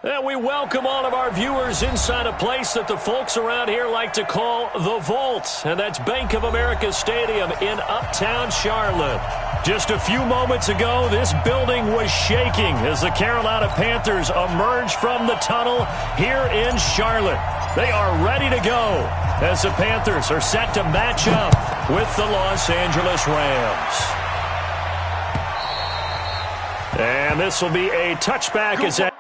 And we welcome all of our viewers inside a place that the folks around here like to call the Vault. And that's Bank of America Stadium in Uptown Charlotte. Just a few moments ago, this building was shaking as the Carolina Panthers emerged from the tunnel here in Charlotte. They are ready to go as the Panthers are set to match up with the Los Angeles Rams. And this will be a touchback as that.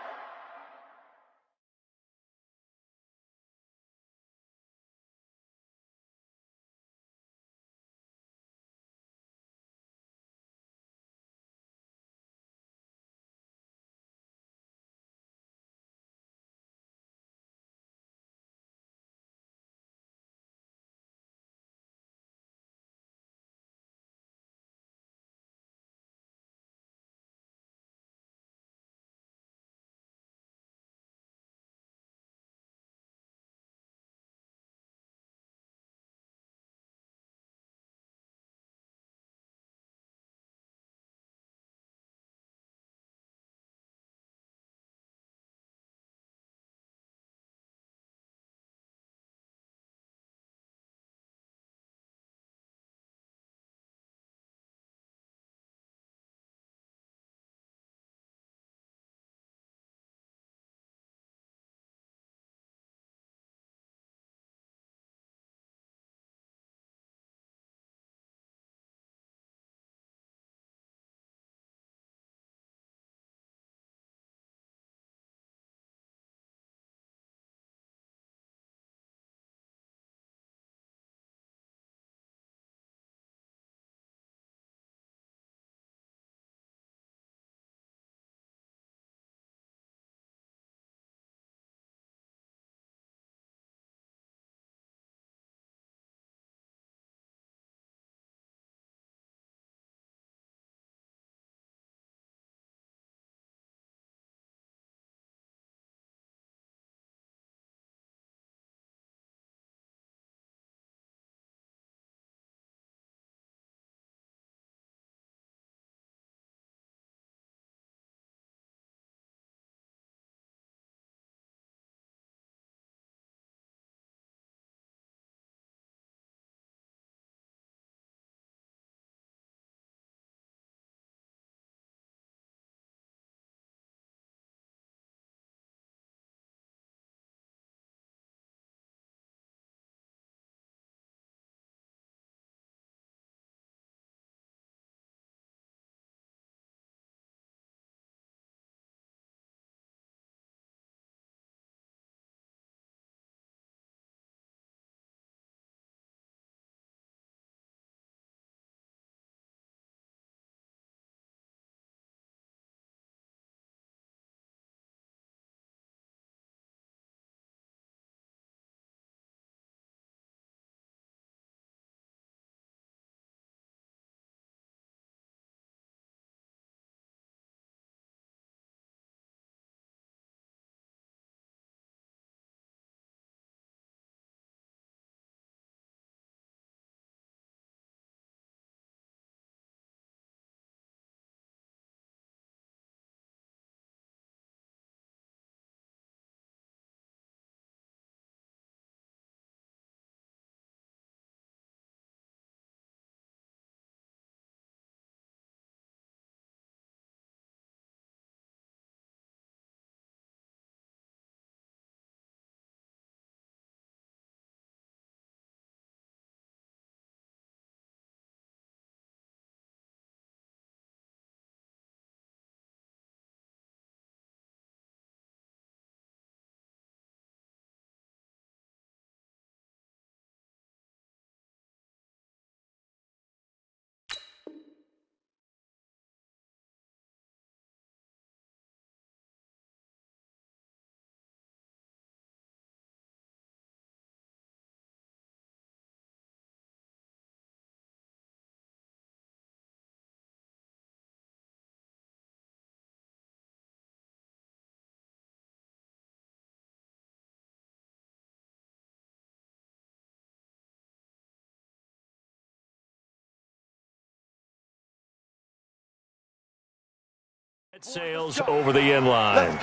Sails over the end line.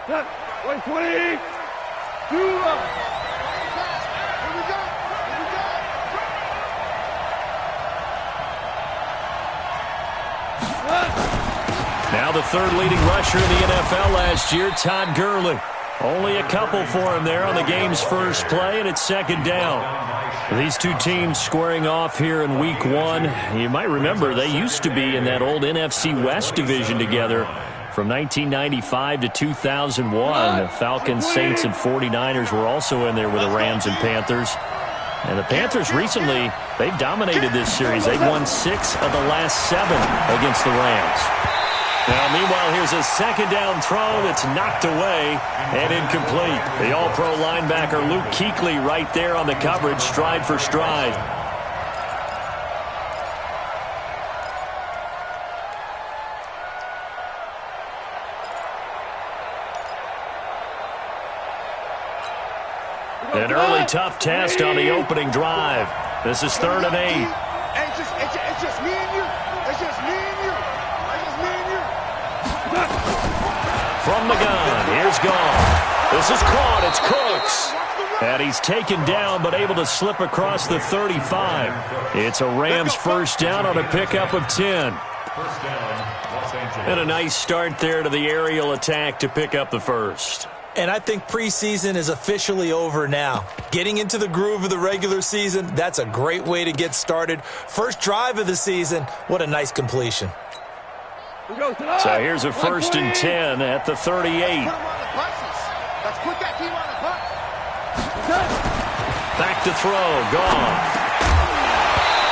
120. 2 up. Now the third leading rusher in the NFL last year, Todd Gurley. Only a couple for him there on the game's first play, and it's second down. These two teams squaring off here in Week 1. You might remember they used to be in that old NFC West division together from 1995 to 2001. The Falcons, Saints, and 49ers were also in there with the Rams and Panthers. And the Panthers recently, they've dominated this series. They've won 6 of the last 7 against the Rams. Now, meanwhile, here's a second down throw that's knocked away and incomplete. The All-Pro linebacker Luke Kuechly right there on the coverage, stride for stride. An early tough test on the opening drive. This is 3rd and 8. It's just me and you. It's just me and you. From the gun, here's Goff. This is caught, it's Cooks. And he's taken down, but able to slip across the 35. It's a Rams first down on a pickup of 10. And a nice start there to the aerial attack to pick up the first. And I think preseason is officially over now. Getting into the groove of the regular season, that's a great way to get started. First drive of the season, what a nice completion. So here's a 1st and 10 at the 38. Let's put that team on the bus. Back to throw, Goff.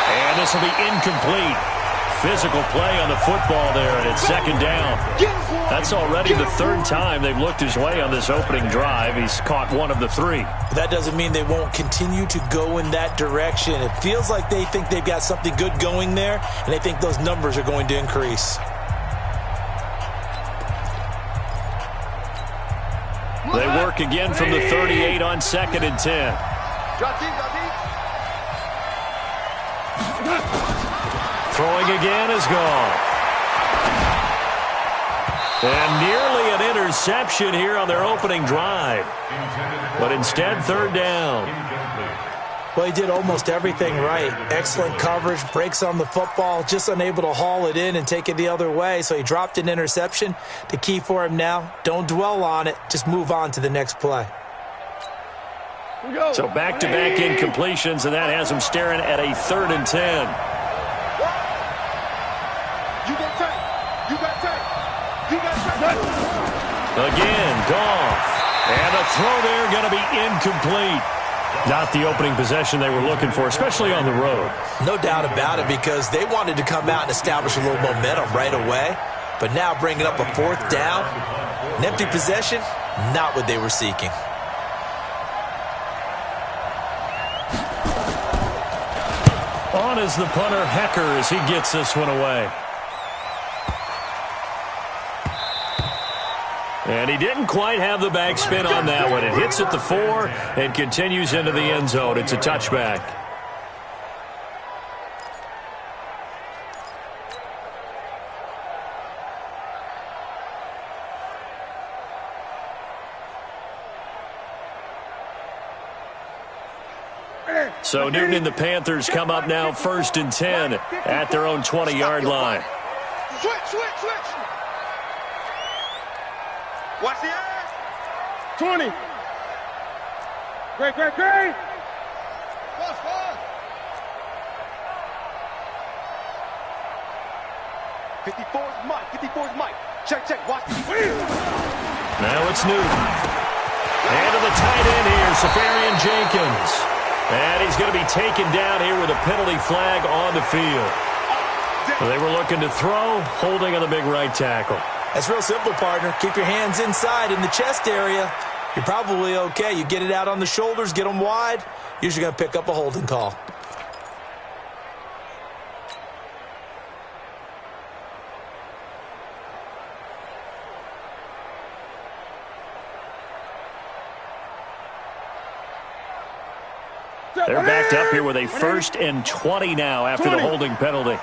And this will be incomplete. Physical play on the football there, and it's second down. That's already the 3rd time they've looked his way on this opening drive. He's caught 1 of the 3. That doesn't mean they won't continue to go in that direction. It feels like they think they've got something good going there, and they think those numbers are going to increase. They work again from the 38 on 2nd and 10. Throwing again is Goff. And nearly an interception here on their opening drive. But instead, 3rd down. Well, he did almost everything right. Excellent coverage, breaks on the football, just unable to haul it in and take it the other way. So he dropped an interception. The key for him now, don't dwell on it. Just move on to the next play. So back-to-back incompletions, and that has him staring at a 3rd and 10. Again, Goff. And a throw there going to be incomplete. Not the opening possession they were looking for, especially on the road. No doubt about it, because they wanted to come out and establish a little momentum right away. But now bringing up a 4th down, an empty possession, not what they were seeking. On is the punter, Hecker, as he gets this one away. And he didn't quite have the backspin on that one. It hits at the 4 and continues into the end zone. It's a touchback. So Newton and the Panthers come up now 1st and 10 at their own 20-yard line. Switch. Watch the ass. 20. Great. 54's Mike. Check. Watch. Now it's Newton. And to the tight end here, Safarian Jenkins. And he's going to be taken down here with a penalty flag on the field. They were looking to throw, holding on the big right tackle. That's real simple, partner. Keep your hands inside in the chest area. You're probably okay. You get it out on the shoulders, get them wide. Usually going to pick up a holding call. They're backed up here with a 1st and 20 now after the holding penalty.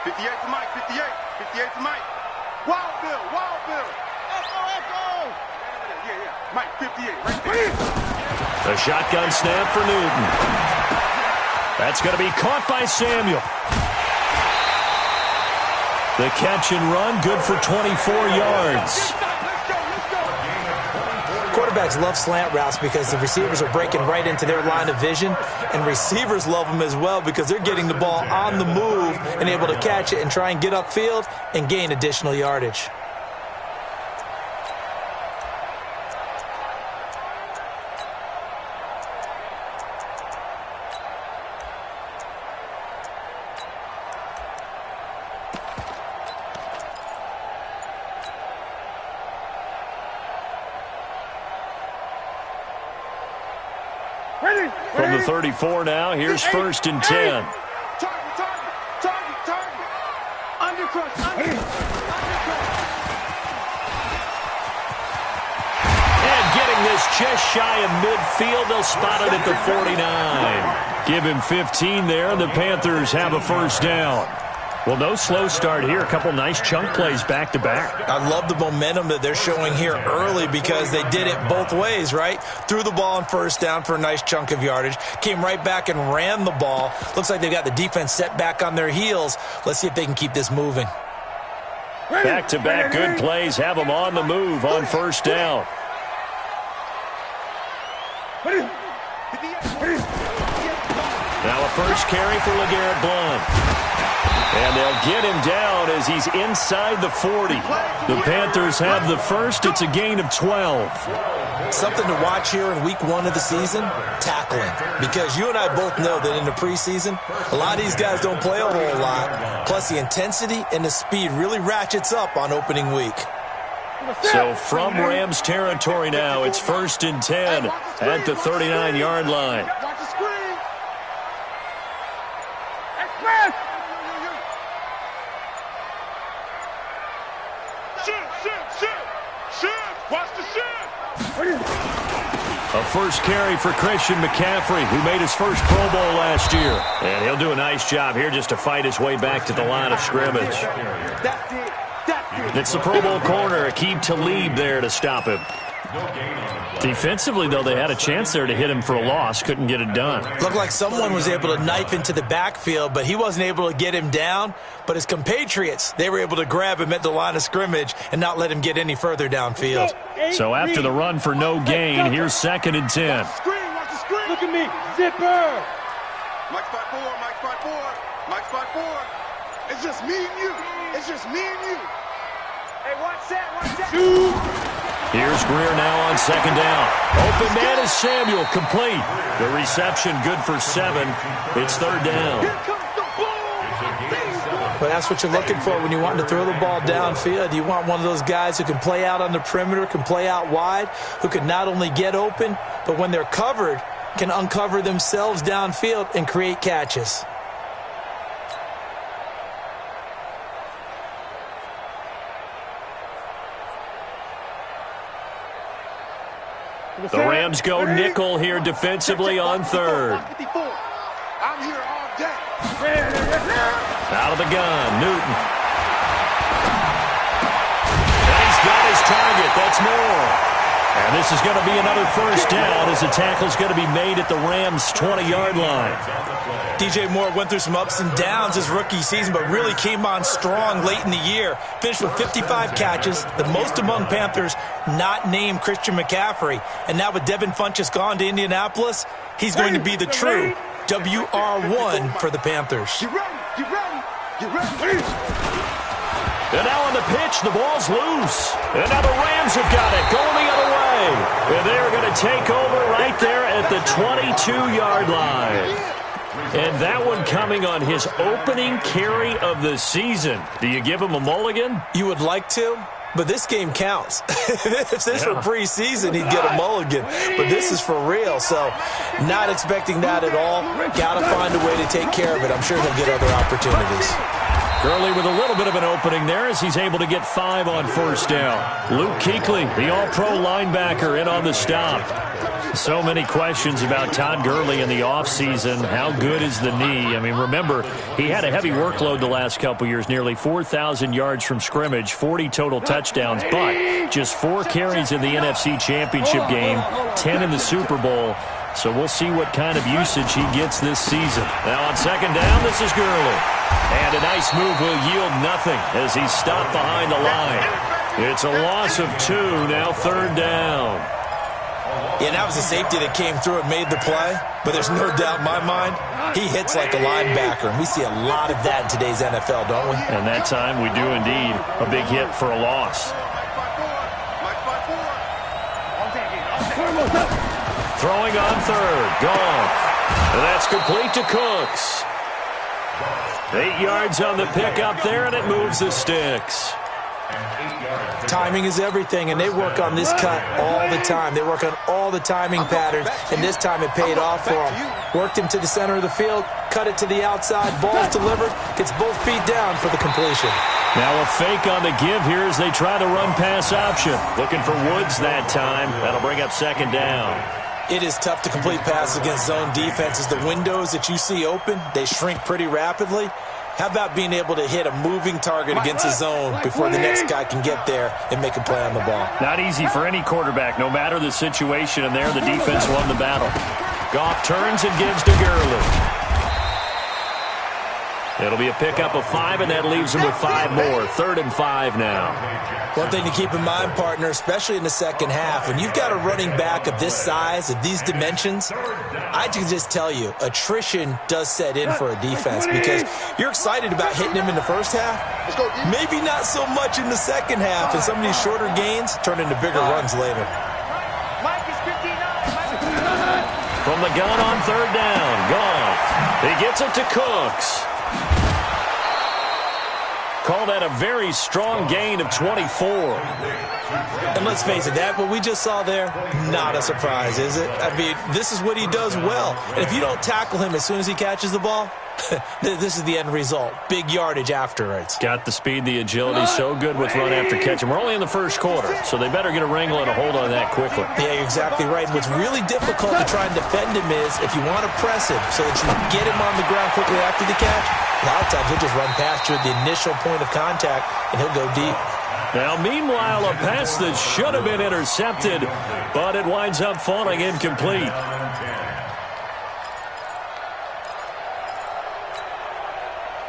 58 to Mike. 58 to Mike. Wild Bill. Echo. Mike 58, right there. A shotgun snap for Newton. That's going to be caught by Samuel. The catch and run, good for 24 yards. Quarterbacks love slant routes because the receivers are breaking right into their line of vision, and receivers love them as well because they're getting the ball on the move and able to catch it and try and get upfield and gain additional yardage. From the 34 now, here's 1st and 10. Target. Undercrush. And getting this just shy of midfield, they'll spot it at the 49. Give him 15 there, and the Panthers have a 1st down. Well, no slow start here. A couple nice chunk plays back-to-back. I love the momentum that they're showing here early because they did it both ways, right? Threw the ball on 1st down for a nice chunk of yardage. Came right back and ran the ball. Looks like they've got the defense set back on their heels. Let's see if they can keep this moving. Back-to-back good plays have them on the move on 1st down. Now a 1st carry for LeGarrette Blount. And they'll get him down as he's inside the 40. The Panthers have the 1st. It's a gain of 12. Something to watch here in week 1 of the season, tackling. Because you and I both know that in the preseason, a lot of these guys don't play a whole lot. Plus the intensity and the speed really ratchets up on opening week. So from Rams territory now, it's 1st and 10 at the 39-yard line. Watch the screen. Shift. Watch the shift. A 1st carry for Christian McCaffrey, who made his 1st Pro Bowl last year. And he'll do a nice job here just to fight his way back to the line of scrimmage. That's it. It's the Pro Bowl corner, Aqib Talib there to stop him. Defensively, though, they had a chance there to hit him for a loss. Couldn't get it done. Looked like someone was able to knife into the backfield, but he wasn't able to get him down. But his compatriots, they were able to grab him at the line of scrimmage and not let him get any further downfield. So after the run for no gain, here's 2nd and 10. Watch the screen. Look at me. Zipper. Mike spot 4. It's just me and you. Hey, watch that. Here's Greer now on 2nd down. Open man is Samuel, complete. The reception good for 7. It's 3rd down. Here comes the ball. But that's what you're looking for when you want to throw the ball downfield. You want one of those guys who can play out on the perimeter, can play out wide, who can not only get open, but when they're covered, can uncover themselves downfield and create catches. The Rams go nickel here defensively on 3rd. I'm here all day. Out of the gun, Newton. And he's got his target. That's more. And this is going to be another 1st down as the tackle's going to be made at the Rams' 20-yard line. DJ Moore went through some ups and downs his rookie season, but really came on strong late in the year. Finished with 55 catches, the most among Panthers not named Christian McCaffrey. And now with Devin Funchess gone to Indianapolis, he's going to be the true WR1 for the Panthers. You ready? And now on the pitch, the ball's loose. And now the Rams have got it, going the other way. And they're going to take over right there at the 22-yard line. And that one coming on his opening carry of the season. Do you give him a mulligan? You would like to, but this game counts. If this were preseason, he'd get a mulligan. But this is for real, so not expecting that at all. Got to find a way to take care of it. I'm sure he'll get other opportunities. Gurley with a little bit of an opening there as he's able to get 5 on 1st down. Luke Kuechly, the all-pro linebacker, in on the stop. So many questions about Todd Gurley in the offseason. How good is the knee? I mean, remember, he had a heavy workload the last couple years, nearly 4,000 yards from scrimmage, 40 total touchdowns, but just 4 carries in the NFC Championship game, 10 in the Super Bowl. So we'll see what kind of usage he gets this season. Now on second down, this is Gurley. And a nice move will yield nothing as he's stopped behind the line. It's a loss of 2, now third down. Yeah, that was a safety that came through and made the play, but there's no doubt in my mind, he hits like a linebacker, and we see a lot of that in today's NFL, don't we? And that time we do indeed. A big hit for a loss. Throwing on third, Goff. And that's complete to Cooks. 8 yards on the pickup there, and it moves the sticks. Timing is everything, and they work on this cut all the time. They work on all the timing patterns, and this time it paid off for them. Worked him to the center of the field, cut it to the outside, ball's delivered, gets both feet down for the completion. Now a fake on the give here as they try the run-pass option. Looking for Woods that time. That'll bring up second down. It is tough to complete passes against zone defenses. The windows that you see open, they shrink pretty rapidly. How about being able to hit a moving target against a zone before the next guy can get there and make a play on the ball? Not easy for any quarterback, no matter the situation, and there the defense won the battle. Goff turns and gives to Gurley. It'll be a pickup of 5, and that leaves him with 5 more. 3rd and 5 now. One thing to keep in mind, partner, especially in the second half, when you've got a running back of this size, of these dimensions, I can just tell you, attrition does set in for a defense because you're excited about hitting him in the first half. Maybe not so much in the second half, and some of these shorter gains turn into bigger runs later. From the gun on 3rd down, Goff. He gets it to Cooks. Call that a very strong gain of 24. And let's face it, that what we just saw there, not a surprise, is it? I mean, this is what he does well. And if you don't tackle him as soon as he catches the ball, this is the end result. Big yardage afterwards. Got the speed, the agility, so good with run after catch. And we're only in the first quarter, so they better get a wrangle and a hold on that quickly. Yeah, you're exactly right. And what's really difficult to try and defend him is if you want to press him so that you get him on the ground quickly after the catch, a lot of times he'll just run past you at the initial point of contact, and he'll go deep. Now, meanwhile, a pass that should have been intercepted, but it winds up falling incomplete.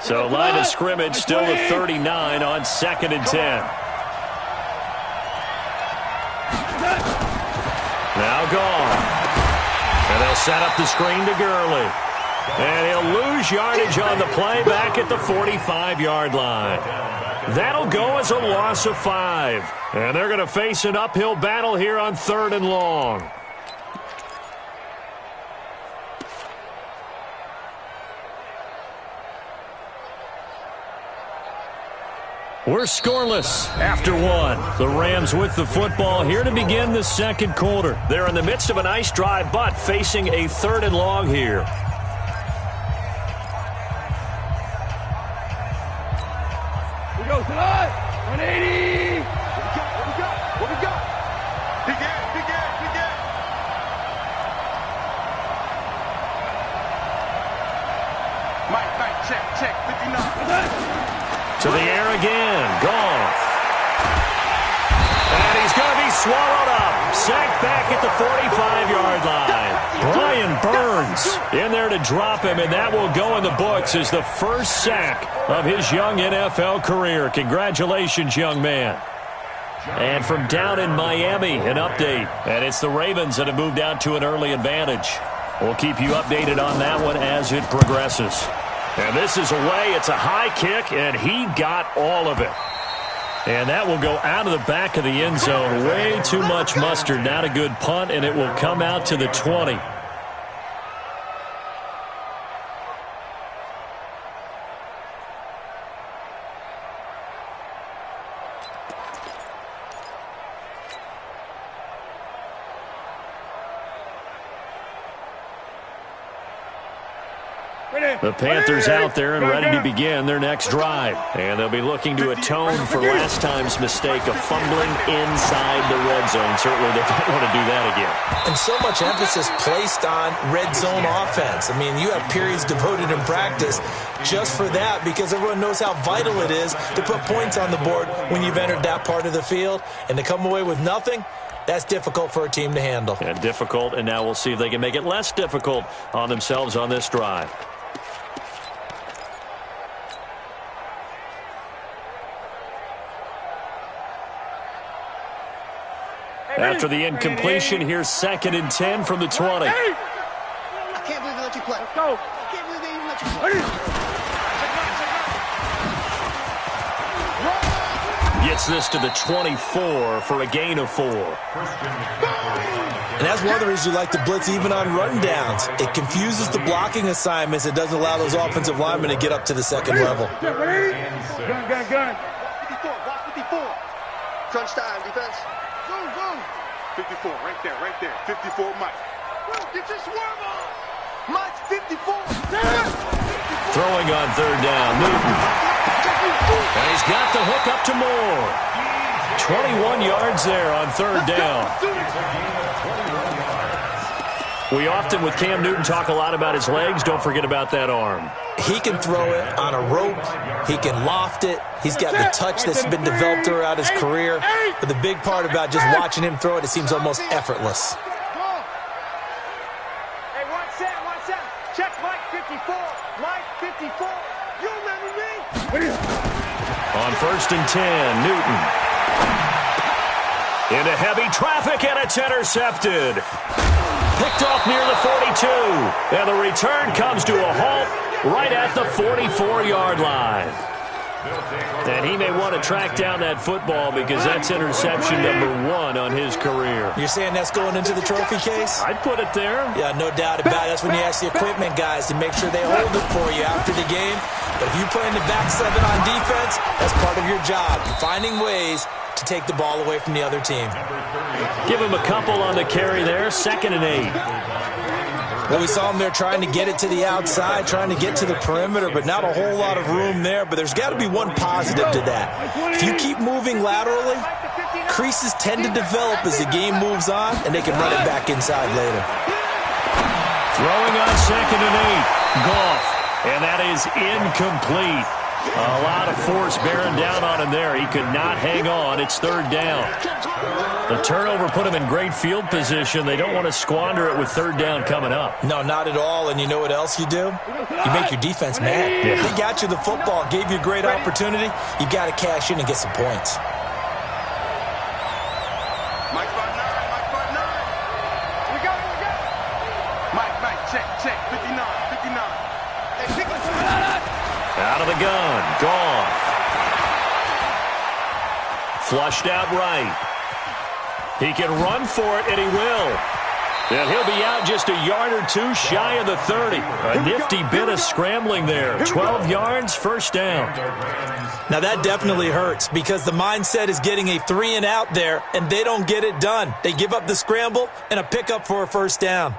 So, line of scrimmage still at 39 on 2nd and 10. Now Goff. And they'll set up the screen to Gurley. And he'll lose yardage on the play back at the 45-yard line. That'll go as a loss of 5. And they're going to face an uphill battle here on 3rd and long. We're scoreless after 1. The Rams with the football here to begin the second quarter. They're in the midst of a nice drive, but facing a 3rd and long here. Here we go, tonight. 180. What we got? Big game. Mike, check. 59. To the air again. Goff. And he's going to be swallowed up. Sacked back at the 45-yard line. Brian Burns in there to drop him, and that will go in the books as the first sack of his young NFL career. Congratulations, young man. And from down in Miami, an update. And it's the Ravens that have moved out to an early advantage. We'll keep you updated on that one as it progresses. And this is away. It's a high kick, and he got all of it. And that will go out of the back of the end zone. Way too much mustard. Not a good punt, and it will come out to the 20. The Panthers out there and ready to begin their next drive. And they'll be looking to atone for last time's mistake of fumbling inside the red zone. Certainly they don't want to do that again. And so much emphasis placed on red zone offense. I mean, you have periods devoted in practice just for that because everyone knows how vital it is to put points on the board when you've entered that part of the field. And to come away with nothing, that's difficult for a team to handle. And difficult, and now we'll see if they can make it less difficult on themselves on this drive. After the incompletion, here's 2nd and 10 from the 20. I can't believe they let you play. Let's go. I can't believe they even let you play. Gets this to the 24 for a gain of 4. And that's one of the reasons you like to blitz even on rundowns. It confuses the blocking assignments. It doesn't allow those offensive linemen to get up to the second level. Gun. 54, block 54. Crunch time, defense. Go. 54, right there. 54, Mike. Get your swerve on. Mike, 54. Throwing on 3rd down, Newton. And he's got the hook up to Moore. 21 yards there on 3rd down. We often, with Cam Newton, talk a lot about his legs. Don't forget about that arm. He can throw it on a rope. He can loft it. He's got the touch that's been developed throughout his career. But the big part about just watching him throw it, it seems almost effortless. Hey, one set. Check Mike 54. Mike 54. You remember me? On 1st and 10, Newton. Into heavy traffic, and it's intercepted. Picked off near the 42. And the return comes to a halt right at the 44-yard line. And he may want to track down that football because that's interception number 1 on his career. You're saying that's going into the trophy case? I'd put it there. Yeah, no doubt about it. That's when you ask the equipment guys to make sure they hold it for you after the game. But if you play in the back 7 on defense, that's part of your job. Finding ways to take the ball away from the other team. Give him a couple on the carry there. 2nd and 8. Well, we saw him there trying to get it to the outside, trying to get to the perimeter, but not a whole lot of room there. But there's got to be one positive to that. If you keep moving laterally, creases tend to develop as the game moves on, and they can run it back inside later. Throwing on 2nd and 8. Goff. And that is incomplete. A lot of force bearing down on him there. He could not hang on. It's 3rd down. The turnover put him in great field position. They don't want to squander it with 3rd down coming up. No, not at all. And you know what else you do? You make your defense mad. Yeah. They got you the football, gave you a great opportunity. You got to cash in and get some points. Mike, 5-9. We got it. Mike, check. 59. Hey, pick it. Out of the gun. Goff. Flushed out right. He can run for it, and he will. And he'll be out just a yard or 2 shy of the 30. A nifty bit of scrambling there. 12 yards, 1st down. Now, that definitely hurts because the mindset is getting a 3 and out there, and they don't get it done. They give up the scramble and a pickup for a 1st down.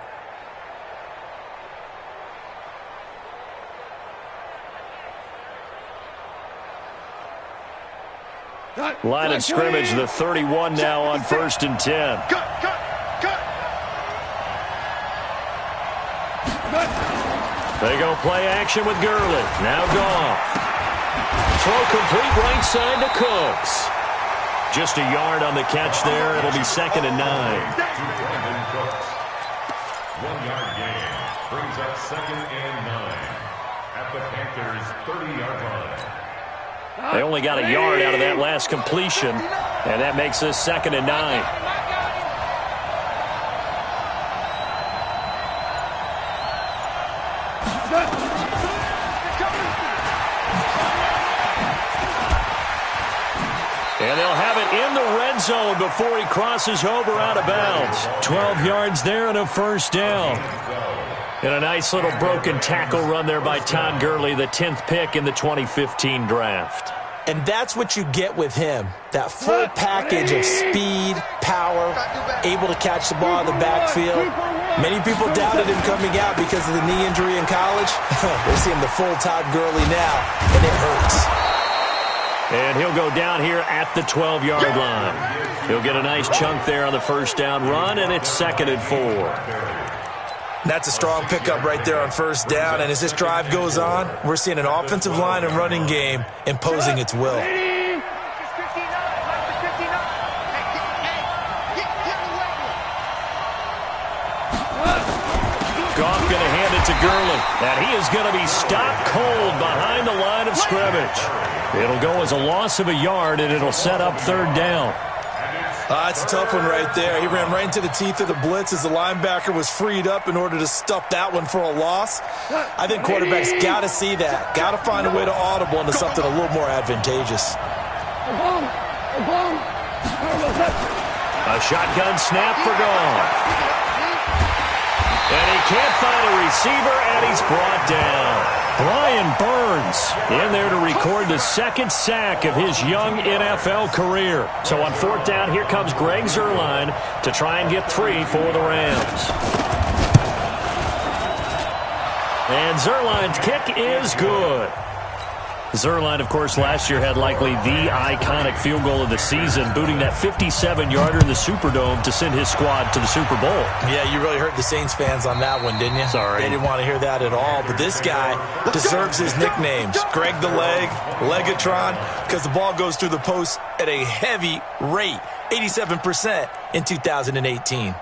Line of scrimmage, the 31 now on 1st and 10. Cut. They go play action with Gurley. Now Goff. Throw complete right side to Cooks. Just a yard on the catch there. It'll be 2nd and 9. 1-yard gain brings up 2nd and 9 at the Panthers' 30-yard line. They only got a yard out of that last completion, and that makes this 2nd and 9. And they'll have it in the red zone before he crosses over out of bounds. 12 yards there and a 1st down. And a nice little broken tackle run there by Todd Gurley, the 10th pick in the 2015 draft. And that's what you get with him, that full package of speed, power, able to catch the ball in the backfield. Many people doubted him coming out because of the knee injury in college. We're seeing the full Todd Gurley now, and it hurts. And he'll go down here at the 12-yard line. He'll get a nice chunk there on the first down run, and it's 2nd and 4. That's a strong pickup right there on first down, and as this drive goes on, we're seeing an offensive line and running game imposing its will. Goff going to hand it to Gurley, and he is going to be stopped cold behind the line of scrimmage. It'll go as a loss of a yard, and it'll set up 3rd down. That's a tough one right there. He ran right into the teeth of the blitz as the linebacker was freed up in order to stuff that one for a loss. I think quarterbacks got to see that. Got to find a way to audible into something a little more advantageous. A shotgun snap for Goff. And he can't find a receiver, and he's brought down. Brian Burns in there to record the 2nd sack of his young NFL career. So on 4th down, here comes Greg Zuerlein to try and get 3 for the Rams. And Zuerlein's kick is good. Zuerlein, of course, last year had likely the iconic field goal of the season, booting that 57-yarder in the Superdome to send his squad to the Super Bowl. Yeah, you really hurt the Saints fans on that one, didn't you? Sorry. They didn't want to hear that at all. But this guy deserves his nicknames. Greg the Leg, Legatron, because the ball goes through the post at a heavy rate, 87% in 2018.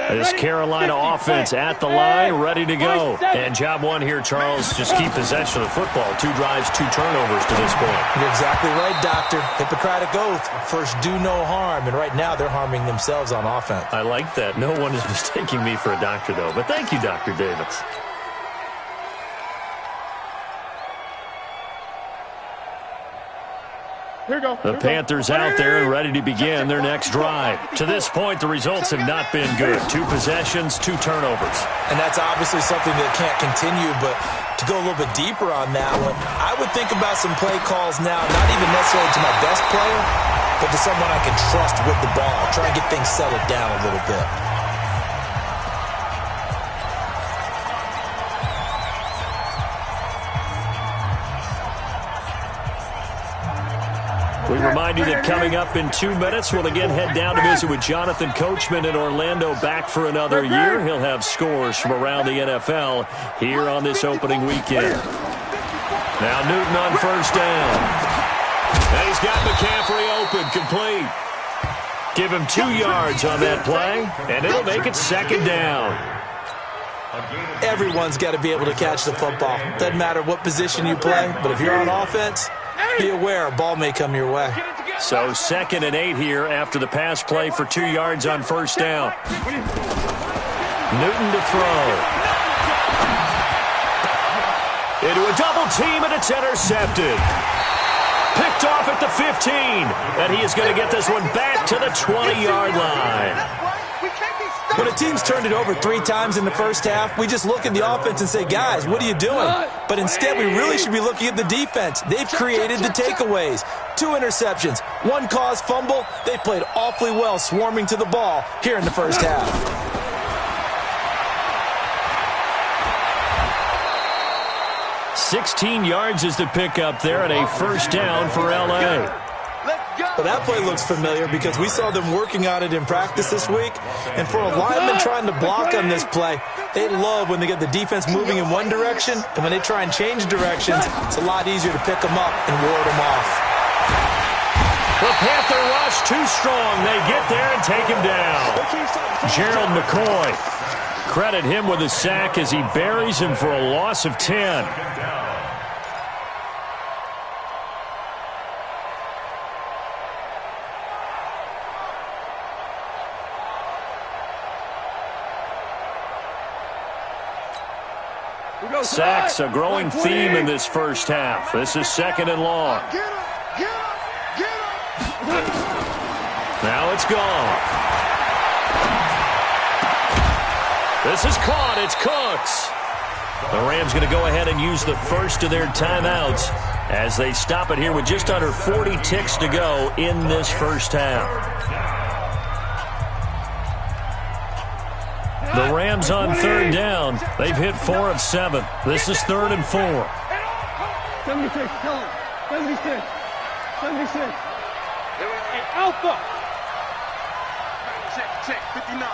This Carolina offense at the line, ready to go. And job one here, Charles, just keep possession of the football. 2 drives, 2 turnovers to this point. You're exactly right, Doctor. Hippocratic oath, first do no harm. And right now they're harming themselves on offense. I like that. No one is mistaking me for a doctor, though. But thank you, Dr. Davis. The Panthers out there and ready to begin their next drive. To this point, the results have not been good. 2 possessions, 2 turnovers. And that's obviously something that can't continue, but to go a little bit deeper on that one, I would think about some play calls now, not even necessarily to my best player, but to someone I can trust with the ball. Try and get things settled down a little bit. We remind you that coming up in 2 minutes, we'll again head down to visit with Jonathan Coachman in Orlando, back for another year. He'll have scores from around the NFL here on this opening weekend. Now Newton on first down. And he's got McCaffrey open, complete. Give him 2 yards on that play, and it'll make it 2nd down. Everyone's got to be able to catch the football. Doesn't matter what position you play, but if you're on offense, be aware a ball may come your way. So 2nd and 8 here after the pass play for 2 yards on first down. Newton to throw. Into a double team, and it's intercepted. Picked off at the 15, and he is going to get this one back to the 20-yard line. When a team's turned it over 3 times in the first half, we just look at the offense and say, guys, what are you doing? But instead, we really should be looking at the defense. They've created the takeaways. 2 interceptions, 1 caused fumble. They played awfully well swarming to the ball here in the first half. $16 yards is the pickup there, and a first down for L.A. Well, that play looks familiar because we saw them working on it in practice this week. And for a lineman trying to block on this play, they love when they get the defense moving in one direction, and when they try and change directions, it's a lot easier to pick them up and ward them off. The Panther rush too strong. They get there and take him down. Gerald McCoy. Credit him with a sack as he buries him for a loss of 10. Sacks, a growing theme in this first half. This is 2nd and long. Now it's gone. This is caught. It's Cooks. The Rams going to go ahead and use the first of their timeouts as they stop it here with just under 40 ticks to go in this first half. The Rams on third down. They've hit 4 of 7. This is 3rd and 4. 76, tell him. 76. 76. Hey, Alpha. Check. 59.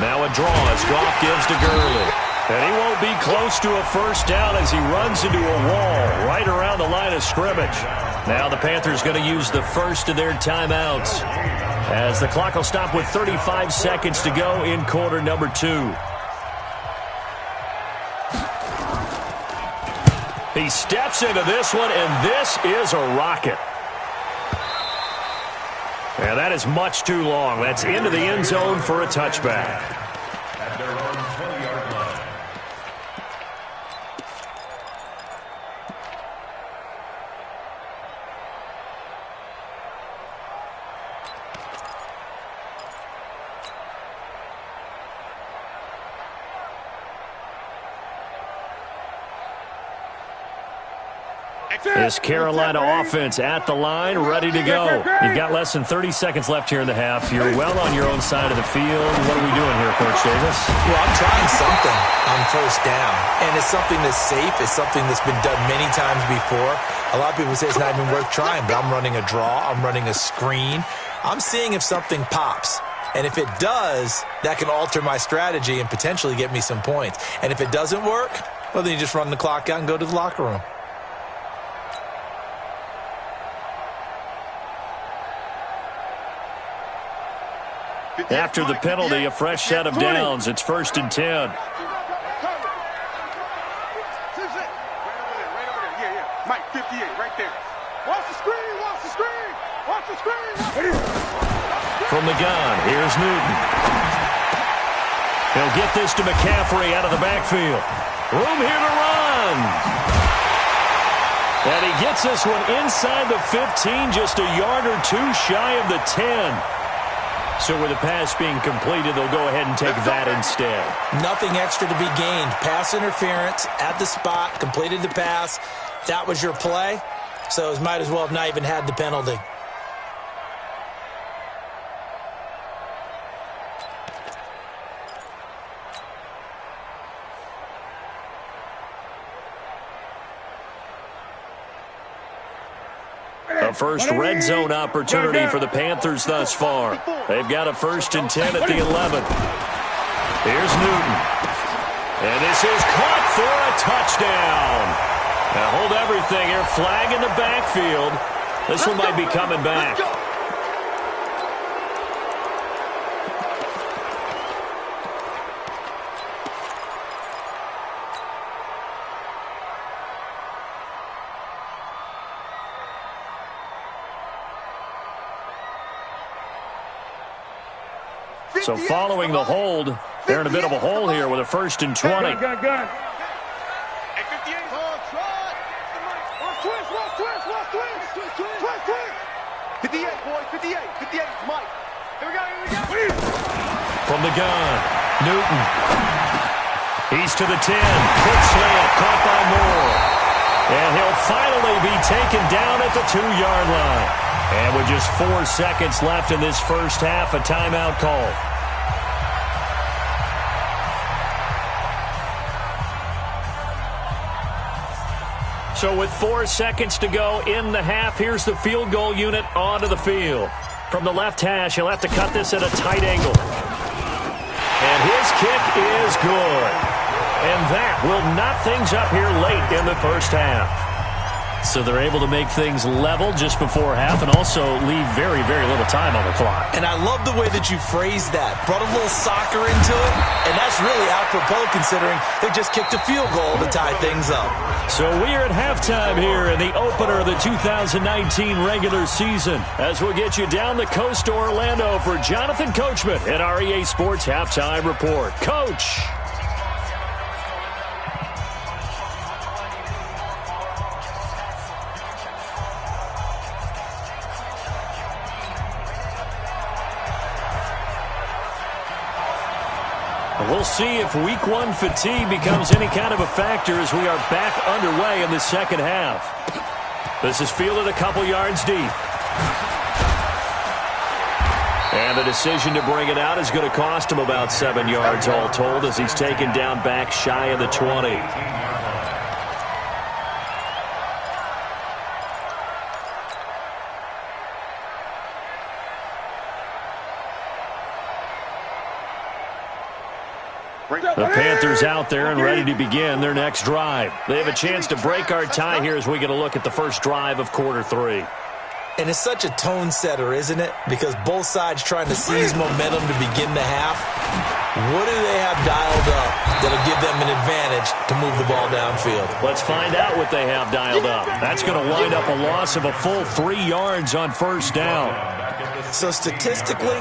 Now a draw as Goff gives to Gurley. And he won't be close to a first down as he runs into a wall right around the line of scrimmage. Now the Panthers going to use the first of their timeouts as the clock will stop with 35 seconds to go in quarter number 2. He steps into this one, and this is a rocket. And that is much too long. That's into the end zone for a touchback. At their own 20-yard line. This Carolina offense at the line, ready to go. You've got less than 30 seconds left here in the half. You're well on your own side of the field. What are we doing here, Coach Davis? Well, I'm trying something on first down, and it's something that's safe. It's something that's been done many times before. A lot of people say it's not even worth trying, but I'm running a draw. I'm running a screen. I'm seeing if something pops. And if it does, that can alter my strategy and potentially get me some points. And if it doesn't work, well, then you just run the clock out and go to the locker room. After the penalty, a fresh set of downs. It's 1st and 10. Right over there. Yeah. Mike, 58, right there. Watch the screen. From the gun, here's Newton. He'll get this to McCaffrey out of the backfield. Room here to run. And he gets this one inside the 15, just a yard or two shy of the 10. So with the pass being completed, they'll go ahead and take that instead. Nothing extra to be gained. Pass interference at the spot, completed the pass. That was your play, so it might as well have not even had the penalty. A first red zone opportunity for the Panthers thus far. They've got a 1st and 10 at the 11. Here's Newton. And this is caught for a touchdown. Now hold everything here. Flag in the backfield. This one might be coming back. So following the hold, they're in a bit of a hole here with a 1st and 20. Hey, 58. Twist. 58, boy. 58. 58. Mike. Here we go. From the gun, Newton. He's to the 10. Quick slant, caught by Moore. And he'll finally be taken down at the 2-yard line. And with just 4 seconds left in this first half, a timeout call. So with 4 seconds to go in the half, here's the field goal unit onto the field. From the left hash, he'll have to cut this at a tight angle. And his kick is good. And that will knot things up here late in the first half. So they're able to make things level just before half and also leave very, very little time on the clock. And I love the way that you phrased that. Brought a little soccer into it, and that's really apropos considering they just kicked a field goal to tie things up. So we are at halftime here in the opener of the 2019 regular season as we'll get you down the coast to Orlando for Jonathan Coachman at our EA Sports Halftime Report. Coach! We'll see if week one fatigue becomes any kind of a factor as we are back underway in the second half. This is fielded a couple yards deep. And the decision to bring it out is going to cost him about 7 yards all told as he's taken down back shy of the 20. The Panthers out there and ready to begin their next drive. They have a chance to break our tie here as we get a look at the first drive of quarter 3. And it's such a tone setter, isn't it? Because both sides trying to seize momentum to begin the half. What do they have dialed up that'll give them an advantage to move the ball downfield? Let's find out what they have dialed up. That's going to wind up a loss of a full 3 yards on first down. So statistically,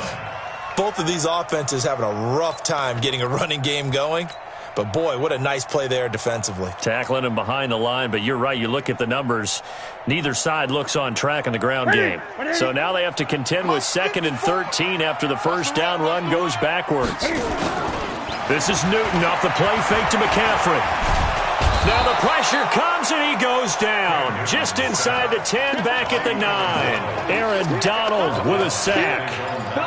both of these offenses having a rough time getting a running game going. But, boy, what a nice play there defensively. Tackling him behind the line, but you're right. You look at the numbers. Neither side looks on track in the ground game. So now they have to contend with 2nd and 13 after the first down run goes backwards. This is Newton off the play fake to McCaffrey. Now the pressure comes and he goes down. Just inside the 10, back at the 9. Aaron Donald with a sack.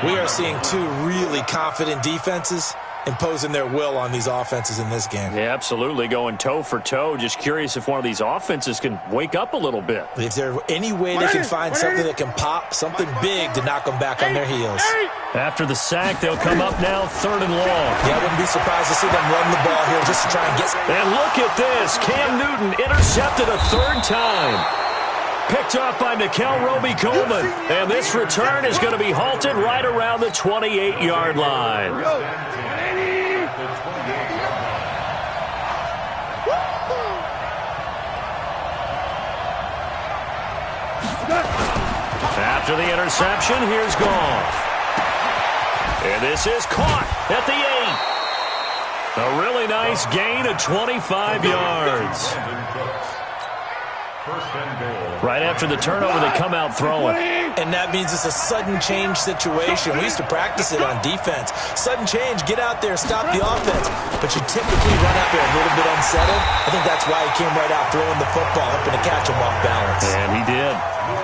We are seeing two really confident defenses imposing their will on these offenses in this game. Yeah, absolutely, going toe for toe. Just curious if one of these offenses can wake up a little bit. If there's any way they can find something that can pop, something big to knock them back on their heels. After the sack, they'll come up now 3rd and long. Yeah, I wouldn't be surprised to see them run the ball here just to try and get... And look at this. Cam Newton intercepted a 3rd time. Picked off by Nickel Roby-Coleman. And this return is going to be halted right around the 28-yard line. After the interception, here's Goff. And this is caught at the 8. A really nice gain of 25 yards. Right after the turnover, they come out throwing. And that means it's a sudden change situation. We used to practice it on defense. Sudden change, get out there, stop the offense. But you typically run out there a little bit unsettled. I think that's why he came right out throwing the football, hoping to catch him off balance. And he did.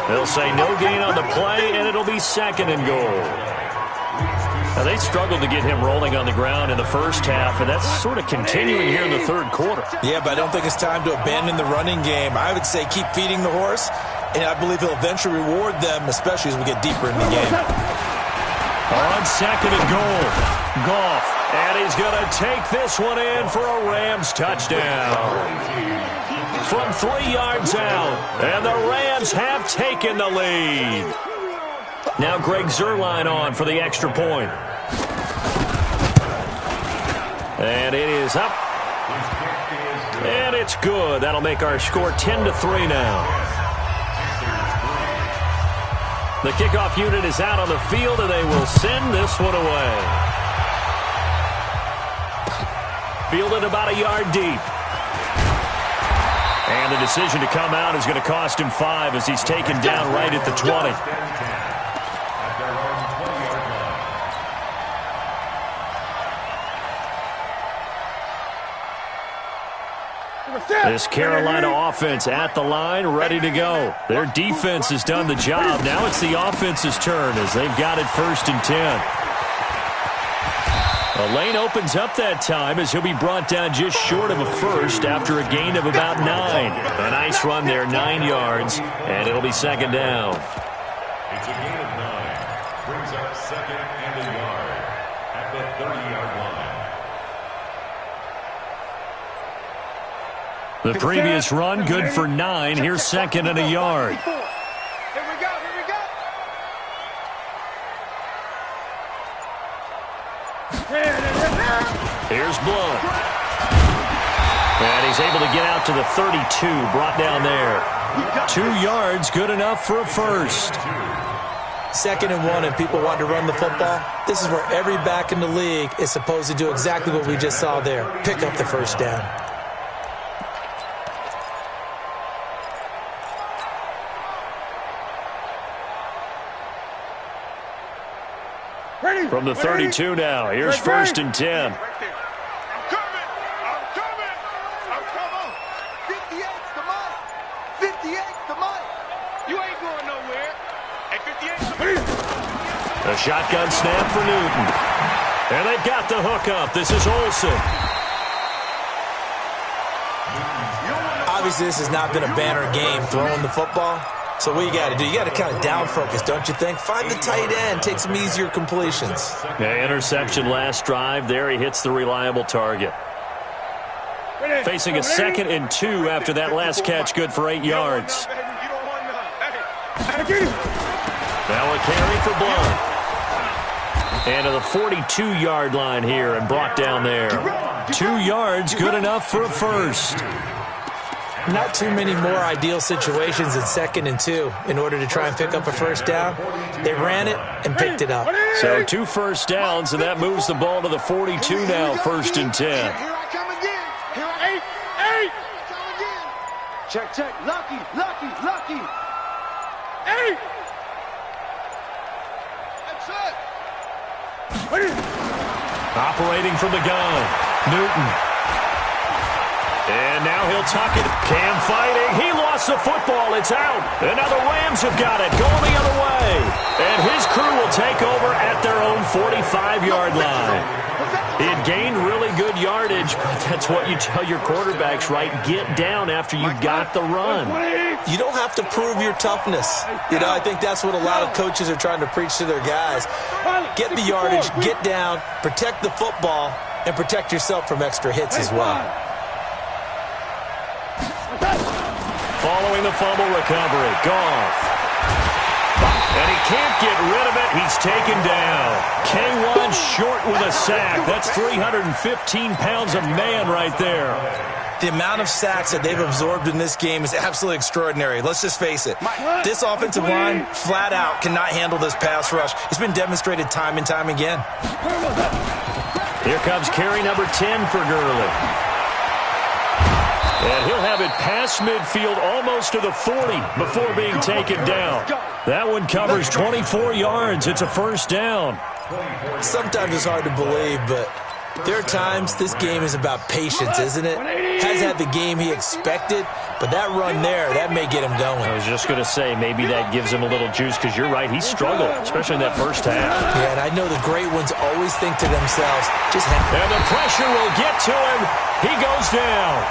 They'll say no gain on the play, and it'll be 2nd and goal. Now, they struggled to get him rolling on the ground in the first half, and that's sort of continuing here in the 3rd quarter. Yeah, but I don't think it's time to abandon the running game. I would say keep feeding the horse, and I believe he'll eventually reward them, especially as we get deeper in the game. On 2nd and goal, Goff, and he's going to take this one in for a Rams touchdown. From 3 yards out, and the Rams have taken the lead. Now Greg Zuerlein on for the extra point. And it is up. And it's good. That'll make our score 10-3 now. The kickoff unit is out on the field, and they will send this one away. Fielded about a yard deep. And the decision to come out is going to cost him 5 as he's taken down right at the 20. This Carolina offense at the line, ready to go. Their defense has done the job. Now it's the offense's turn as they've got it 1st and 10. The lane opens up that time as he'll be brought down just short of a first after a gain of about 9. A nice run there, 9 yards, and it'll be 2nd down. It's a gain of 9. Brings up 2nd and a yard at the 30-yard line. The previous run, good for 9. Here's 2nd and a yard. Here we go, here we go. Here's Blount. And he's able to get out to the 32, brought down there. 2 yards, good enough for a first. 2nd and 1, and people want to run the football. This is where every back in the league is supposed to do exactly what we just saw there. Pick up the first down. From the 32 now, here's 1st and 10. The shotgun snap for Newton. And they've got the hook up. This is Olsen. Obviously, this has not been a banner game throwing the football. So what you got to do? You got to kind of down focus, don't you think? Find the tight end. Take some easier completions. Yeah, interception last drive. There he hits the reliable target. Facing a 2nd and 2 after that last catch, good for 8 yards. Now a carry for Blunt. And to the 42-yard line here and brought down there. 2 yards, good enough for a first. Not too many more ideal situations in 2nd and 2 in order to try and pick up a first down. They ran it and picked it up. So 2 first downs, and that moves the ball to the 42 now, 1st and 10. Here I come again. Here I eight. Come again. Check. Lucky. 8. That's it. Operating from the gun, Newton. And now he'll tuck it. Cam fighting. He lost the football. It's out. And now the Rams have got it. Going the other way. And his crew will take over at their own 45-yard line. He had gained really good yardage, but that's what you tell your quarterbacks, right? Get down after you got the run. You don't have to prove your toughness. I think that's what a lot of coaches are trying to preach to their guys. Get the yardage, get down, protect the football, and protect yourself from extra hits as well. Following the fumble recovery, Goff. And he can't get rid of it. He's taken down. K1 short with a sack. That's 315 pounds of man right there. The amount of sacks that they've absorbed in this game is absolutely extraordinary. Let's just face it. This offensive line, flat out, cannot handle this pass rush. It's been demonstrated time and time again. Here comes carry number 10 for Gurley. And he'll have it past midfield almost to the 40 before being taken down. That one covers 24 yards. It's a first down. Sometimes it's hard to believe, but there are times this game is about patience, isn't it? Has had the game he expected, but that run there, that may get him going. I was just going to say, maybe that gives him a little juice, because you're right, he struggled, especially in that first half. Yeah, and I know the great ones always think to themselves, just hang. And the pressure will get to him. He goes down.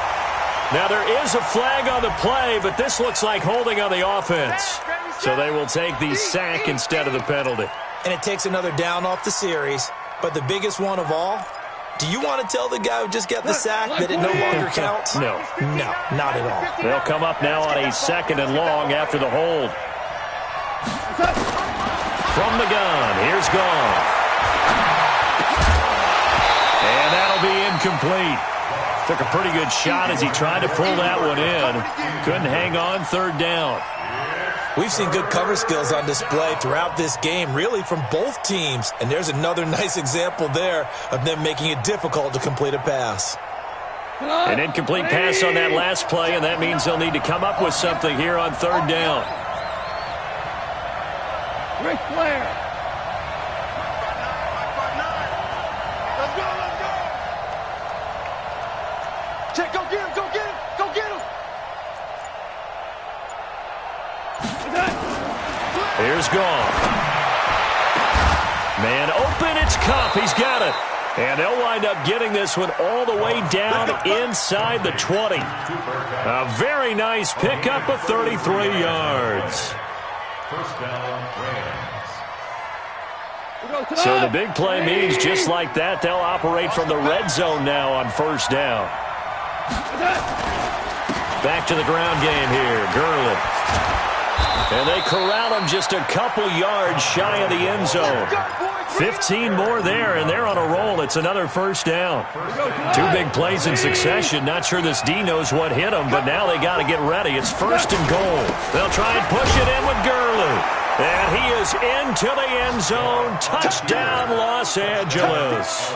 Now, there is a flag on the play, but this looks like holding on the offense. So they will take the sack instead of the penalty. And it takes another down off the series. But the biggest one of all, do you want to tell the guy who just got the sack that it no longer counts? No. No, not at all. They'll come up now on a 2nd and long after the hold. From the gun, here's Goff. And that'll be incomplete. Took a pretty good shot as he tried to pull that one in. Couldn't hang on, 3rd down. We've seen good cover skills on display throughout this game, really from both teams. And there's another nice example there of them making it difficult to complete a pass. An incomplete pass on that last play, and that means they'll need to come up with something here on 3rd down. Ric Flair. Check, go get him. Here's Goff. Man open, it's Cup. He's got it. And they'll wind up getting this one all the way down inside the 20. A very nice pickup of 33 yards. First down, Rams. So the big play means just like that, they'll operate from the red zone now on 1st down. Back to the ground game here, Gurley. And they corral him just a couple yards shy of the end zone. 15 more there, and they're on a roll. It's another first down. 2 big plays in succession. Not sure this D knows what hit him, but now they got to get ready. It's 1st and goal. They'll try and push it in with Gurley. And he is into the end zone. Touchdown, Los Angeles.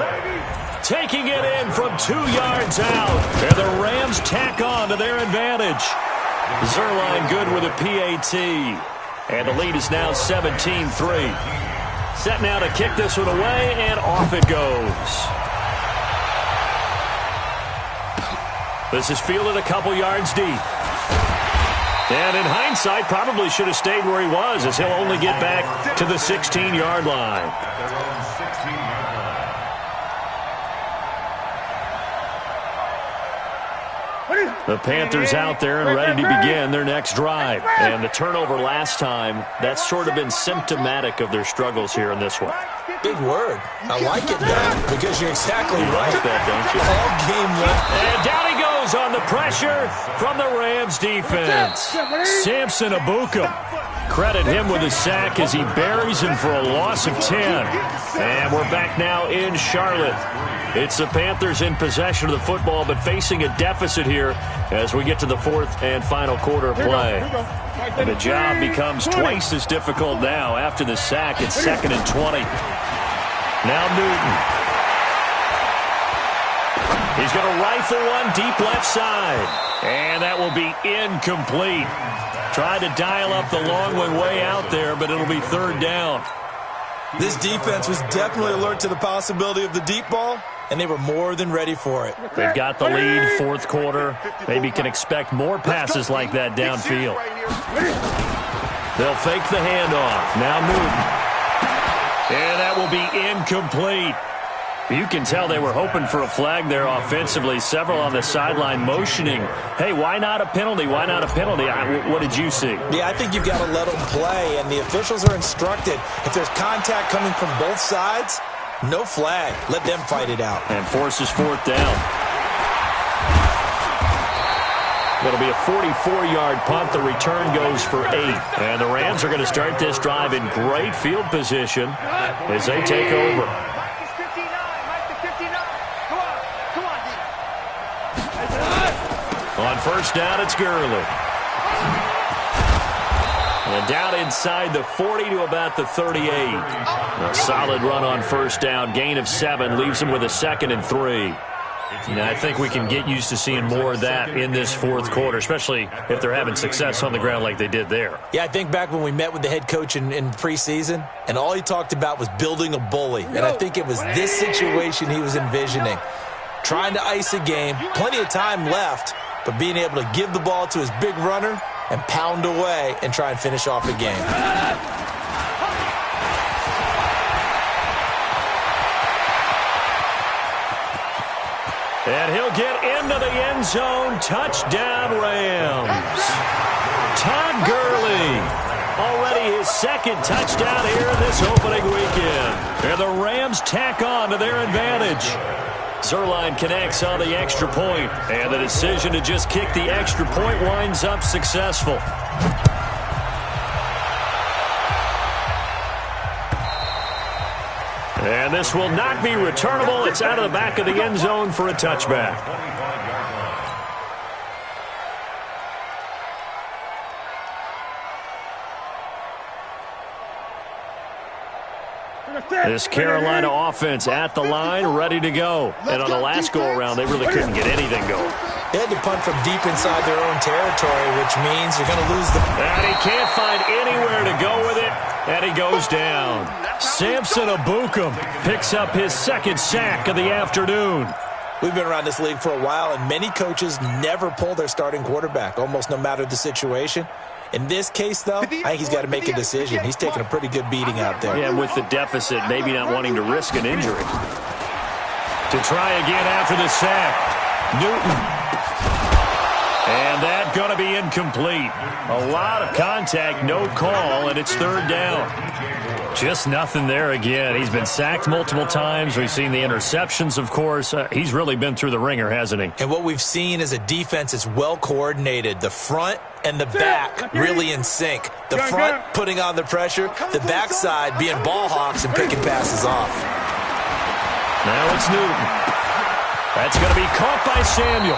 Taking it in from 2 yards out. And the Rams tack on to their advantage. Zerline good with a PAT. And the lead is now 17-3. Set now to kick this one away, and off it goes. This is fielded a couple yards deep. And in hindsight, probably should have stayed where he was, as he'll only get back to the 16-yard line. Their own 16-yard line. The Panthers out there and ready to begin their next drive. And the turnover last time, that's sort of been symptomatic of their struggles here in this one. Big word. I like it, though, because you're exactly right. Like that, don't you? All game long. And down he goes on the pressure from the Rams defense. Samson Abukum. Credit him with a sack as he buries him for a loss of 10. And we're back now in Charlotte. It's the Panthers in possession of the football, but facing a deficit here as we get to the fourth and final quarter of play. And the job becomes twice as difficult now. After the sack, it's 2nd and 20. Now Newton. He's going to rifle one deep left side. And that will be incomplete. Tried to dial up the long way out there, but it'll be 3rd down. This defense was definitely alert to the possibility of the deep ball, and they were more than ready for it. They've got the lead, 4th quarter. Maybe can expect more passes like that downfield. They'll fake the handoff. Now Newton. And that will be incomplete. You can tell they were hoping for a flag there offensively. Several on the sideline motioning, hey, why not a penalty? Why not a penalty? What did you see? Yeah, I think you've got to let them play, and the officials are instructed. If there's contact coming from both sides, no flag. Let them fight it out. And forces 4th down. It'll be a 44-yard punt. The return goes for 8. And the Rams are going to start this drive in great field position as they take over. On 1st down, it's Gurley. And down inside the 40 to about the 38. A solid run on 1st down. Gain of 7 leaves them with a 2nd and 3. And I think we can get used to seeing more of that in this 4th quarter, especially if they're having success on the ground like they did there. Yeah, I think back when we met with the head coach in preseason, and all he talked about was building a bully. And I think it was this situation he was envisioning. Trying to ice a game, plenty of time left, but being able to give the ball to his big runner and pound away and try and finish off the game. And he'll get into the end zone. Touchdown, Rams. Todd Gurley. Already his 2nd touchdown here in this opening weekend. And the Rams tack on to their advantage. Zerline connects on the extra point, and the decision to just kick the extra point winds up successful. And this will not be returnable. It's out of the back of the end zone for a touchback. This Carolina offense at the line, ready to go. And on the last go-around, they really couldn't get anything going. They had to punt from deep inside their own territory, which means you're going to lose the... And he can't find anywhere to go with it, and he goes down. Samson Abukum picks up his 2nd sack of the afternoon. We've been around this league for a while, and many coaches never pull their starting quarterback, almost no matter the situation. In this case, though, I think he's got to make a decision. He's taking a pretty good beating out there. Yeah, with the deficit, maybe not wanting to risk an injury. To try again after the sack. Newton. And that's going to be incomplete. A lot of contact, no call, and it's 3rd down. Just nothing there again. He's been sacked multiple times. We've seen the interceptions, of course. He's really been through the ringer, hasn't he? And what we've seen is a defense that's well coordinated. The front and the back really in sync. The front putting on the pressure, the backside being ball hawks and picking passes off. Now it's Newton. That's going to be caught by Samuel.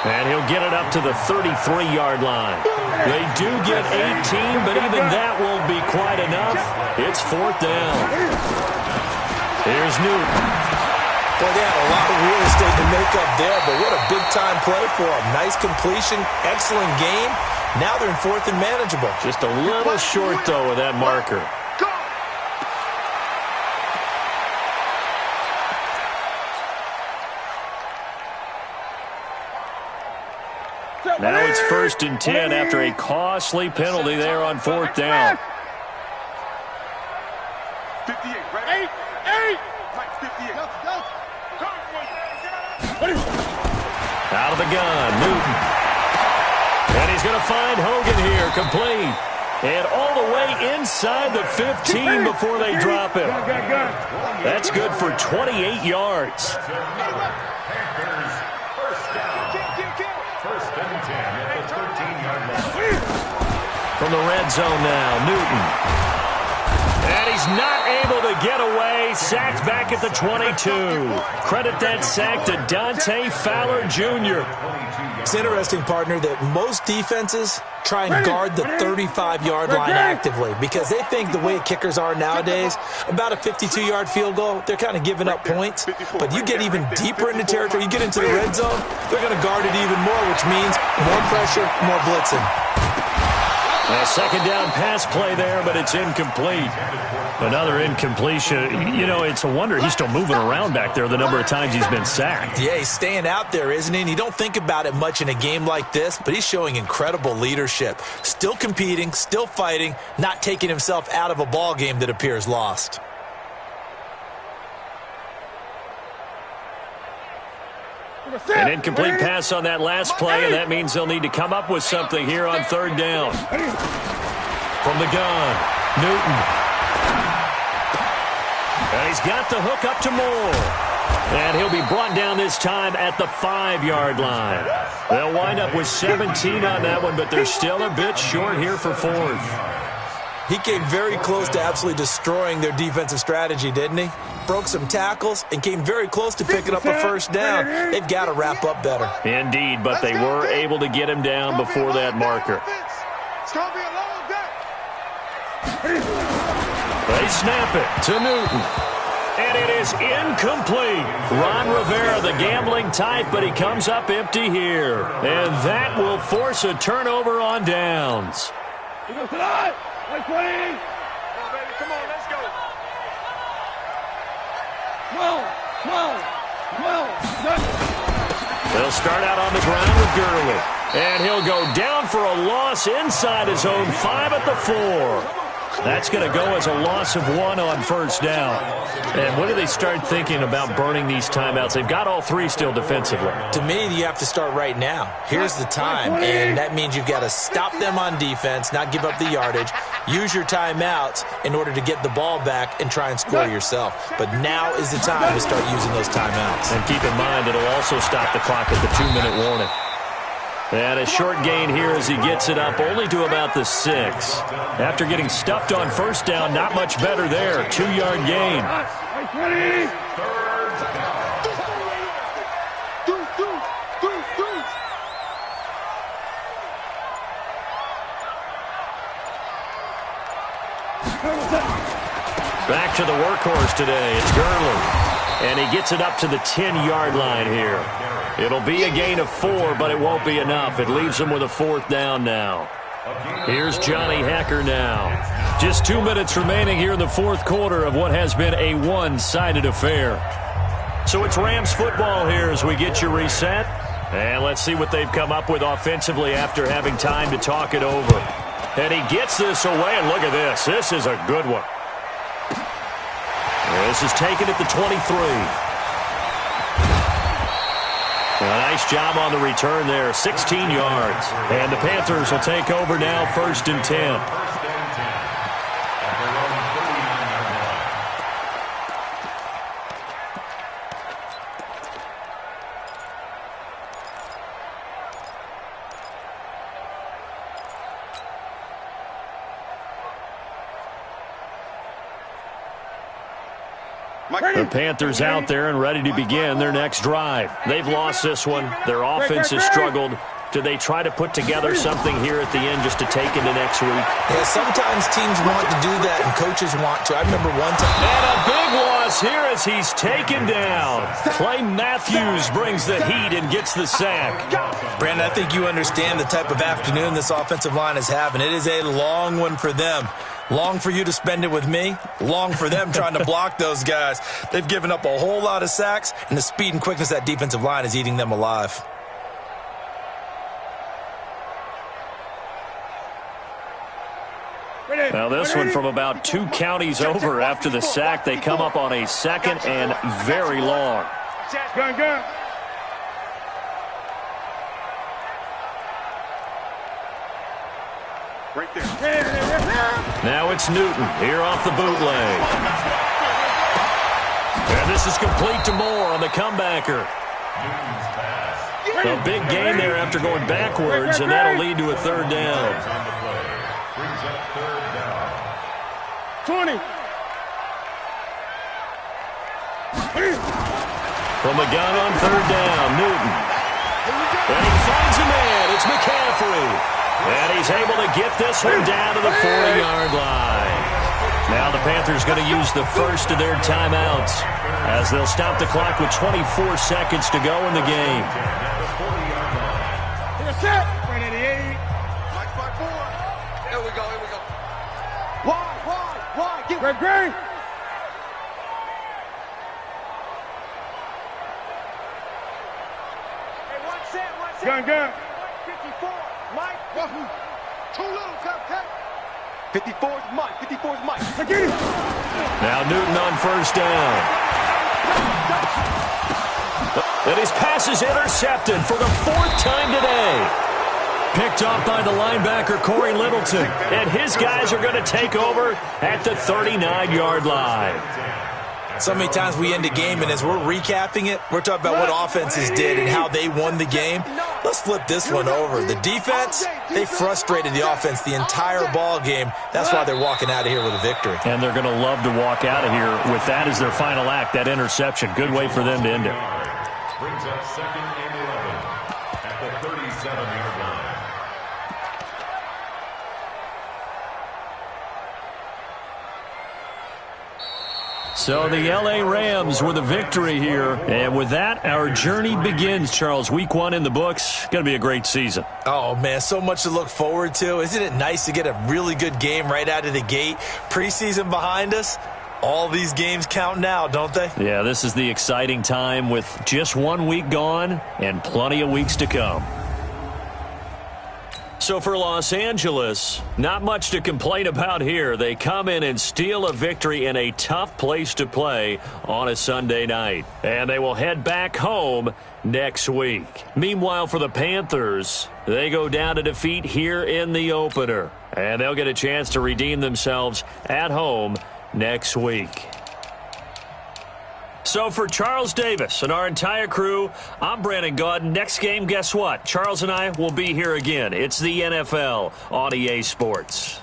And he'll get it up to the 33-yard line. They do get 18, but even that won't be quite enough. It's 4th down. Here's Newton. Boy, they had a lot of real estate to make up there, but what a big-time play for them. Nice completion, excellent game. Now they're in 4th and manageable. Just a little short, though, of that marker. Now it's 1st and 10 after a costly penalty there on 4th down. 58, right? 8. Right, 58. Out of the gun, Newton. And he's going to find Hogan here, complete. And all the way inside the 15 before they drop him. That's good for 28 yards. First and 10 at the 13-yard line. From the red zone now, Newton. And he's not able to get away. Sacked back at the 22. Credit that sack to Dante Fowler Jr. It's interesting, partner, that most defenses try and guard the 35-yard line actively because they think the way kickers are nowadays, about a 52-yard field goal, they're kind of giving up points. But you get even deeper into territory, you get into the red zone, they're going to guard it even more, which means more pressure, more blitzing. A second down pass play there, but it's incomplete. Another incompletion. You know, it's a wonder he's still moving around back there the number of times he's been sacked. Yeah, he's staying out there, isn't he? And you don't think about it much in a game like this, but he's showing incredible leadership. Still competing, still fighting, not taking himself out of a ball game that appears lost. An incomplete pass on that last play, and that means they'll need to come up with something here on 3rd down. From the gun, Newton. And he's got the hook up to Moore. And he'll be brought down this time at the 5-yard line. They'll wind up with 17 on that one, but they're still a bit short here for 4th. He came very close to absolutely destroying their defensive strategy, didn't he? Broke some tackles and came very close to picking up a 1st down. They've got to wrap up better. Indeed, but they were able to get him down before that marker. It's going to be a long day. They snap it to Newton. And it is incomplete. Ron Rivera, the gambling type, but he comes up empty here. And that will force a turnover on downs. Come on, baby. Come on, let's go. 12. They'll start out on the ground with Gurley. And he'll go down for a loss inside his own 5 at the 4. That's going to go as a loss of 1 on 1st down. And when do they start thinking about burning these timeouts? They've got all 3 still defensively. To me, you have to start right now. Here's the time, and that means you've got to stop them on defense, not give up the yardage, use your timeouts in order to get the ball back and try and score yourself. But now is the time to start using those timeouts. And keep in mind, it'll also stop the clock at the 2-minute warning. And a short gain here as he gets it up only to about the 6. After getting stuffed on 1st down, not much better there. 2-yard gain. Back to the workhorse today. It's Gurley. And he gets it up to the 10-yard line here. It'll be a gain of 4, but it won't be enough. It leaves him with a 4th down now. Here's Johnny Hacker now. Just 2 minutes remaining here in the 4th quarter of what has been a one-sided affair. So it's Rams football here as we get you reset. And let's see what they've come up with offensively after having time to talk it over. And he gets this away, and look at this. This is a good one. This is taken at the 23. A nice job on the return there, 16 yards. And the Panthers will take over now, 1st and 10. The Panthers out there and ready to begin their next drive. They've lost this one. Their offense has struggled. Do they try to put together something here at the end just to take into next week? Yeah, sometimes teams want to do that and coaches want to. I remember one time. And a big loss here as he's taken down. Clay Matthews brings the heat and gets the sack. Brandon, I think you understand the type of afternoon this offensive line is having. It is a long one for them. Long for you to spend it with me. Long for them trying to block those guys. They've given up a whole lot of sacks, and the speed and quickness of that defensive line is eating them alive. Now this one from about 2 counties over after the sack. They come up on a 2nd and very long. Gun. Right there. Now it's Newton here off the bootleg. And this is complete to Moore on the comebacker. A big gain there after going backwards, and that'll lead to a 3rd down. 20. From the gun on 3rd down, Newton. And he finds a man. It's McCaffrey. And he's able to get this one down to the 40-yard line. Now the Panthers going to use the first of their timeouts as they'll stop the clock with 24 seconds to go in the game. Set. Right at the 80. Mike 4. Here we go. Why? Get Greg. Hey, one set. Gun. 54. Mike. 2 little cut. 54's Mike. Now Newton on 1st down. And his pass is intercepted for the 4th time today. Picked off by the linebacker, Corey Littleton. And his guys are going to take over at the 39-yard line. So many times we end a game, and as we're recapping it, we're talking about what offenses did and how they won the game. Let's flip this one over. The defense, they frustrated the offense the entire ball game. That's why they're walking out of here with a victory. And they're going to love to walk out of here with that as their final act, that interception. Good way for them to end it. Brings up 2nd and 11 at the 37-yard line. So the L.A. Rams with a victory here. And with that, our journey begins, Charles. Week 1 in the books. Going to be a great season. Oh, man, so much to look forward to. Isn't it nice to get a really good game right out of the gate? Preseason behind us. All these games count now, don't they? Yeah, this is the exciting time with just 1 week gone and plenty of weeks to come. So for Los Angeles, not much to complain about here. They come in and steal a victory in a tough place to play on a Sunday night. And they will head back home next week. Meanwhile, for the Panthers, they go down to defeat here in the opener. And they'll get a chance to redeem themselves at home next week. So for Charles Davis and our entire crew, I'm Brandon Gaudin. Next game, guess what? Charles and I will be here again. It's the NFL on EA Sports.